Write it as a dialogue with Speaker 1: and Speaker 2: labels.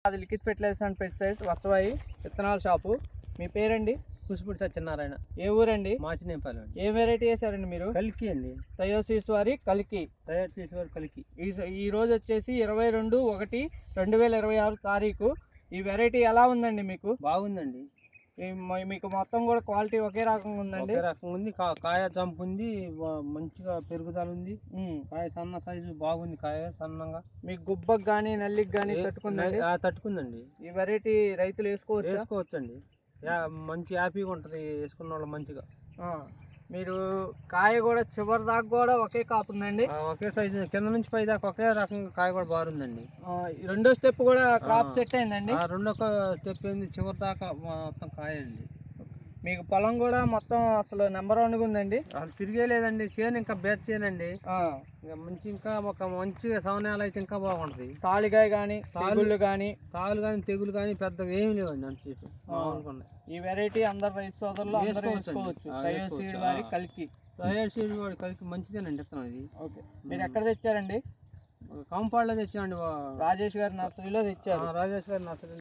Speaker 1: అది liquid fertilisers and pesticides Vatsavayi విత్తనాల shop. మీ పేరండి?
Speaker 2: కుసిపూడి సత్యనారాయణ.
Speaker 1: ఏ ఊరండి?
Speaker 2: మాచినేపాలెం అండి.
Speaker 1: ఏ వెరైటీ వేసారండి మీరు?
Speaker 2: కలికి అండి.
Speaker 1: థయోసిస్ వారి కలికి.
Speaker 2: కలికి.
Speaker 1: ఈ రోజు వచ్చేసి 22/1/2026 తారీఖు. ఈ వెరైటీ ఎలా ఉందండి మీకు?
Speaker 2: బాగుందండి.
Speaker 1: మీకు మొత్తం కూడా క్వాలిటీ ఒకే రకంగా ఉందండి?
Speaker 2: ఒకే రకంగా ఉంది. కాయ జంపు ఉంది, మంచిగా పెరుగుదల ఉంది. కాయ సన్న సైజు బాగుంది, కాయ సన్నంగా.
Speaker 1: మీకు గుబ్బకు కానీ నల్లికి కానీ తట్టుకుందండి?
Speaker 2: తట్టుకుందండి.
Speaker 1: ఈ వెరైటీ రైతులు
Speaker 2: వేసుకోవచ్చండి. మంచి హ్యాపీగా ఉంటుంది వేసుకున్న వాళ్ళు మంచిగా.
Speaker 1: మీరు కాయ కూడా చివరి దాకా కూడా ఒకే కాపు ఉందండి?
Speaker 2: ఒకే సైజు, కింద నుంచి పై దాకా ఒకే రకంగా కాయ కూడా బాగుందండి.
Speaker 1: రెండో స్టెప్ కూడా క్రాప్ సెట్ అయిందండి?
Speaker 2: రెండో స్టెప్ ఏంది, చివరి దాకా మొత్తం కాయ అండి.
Speaker 1: మీకు పొలం కూడా మొత్తం అసలు నెంబర్ 1గా ఉందండి.
Speaker 2: అసలు తిరిగే లేదండి. చేను ఇంకా బేత చేయనండి. ఇంకా ఒక మంచిగా సవనాలు అయితే ఇంకా బాగుంటది.
Speaker 1: తాళికాయ కానీ తెగుళ్ళు కానీ
Speaker 2: తెగులు కానీ పెద్దగా ఏమి లేవండి. అంత
Speaker 1: ఈ వెరైటీ అందరు రైతు సోదరులు వేసుకోవచ్చు. థయోసీడ్ వారి కలికి.
Speaker 2: కలికి మంచిదేనండి విత్తనం ఇది.
Speaker 1: ఓకే, మీరు ఎక్కడ తెచ్చారండి?
Speaker 2: కంపాడులో తెచ్చామండి.
Speaker 1: రాజేష్ గారి నర్సరీలో తెచ్చారు.
Speaker 2: రాజేష్ గారి నర్సరీ.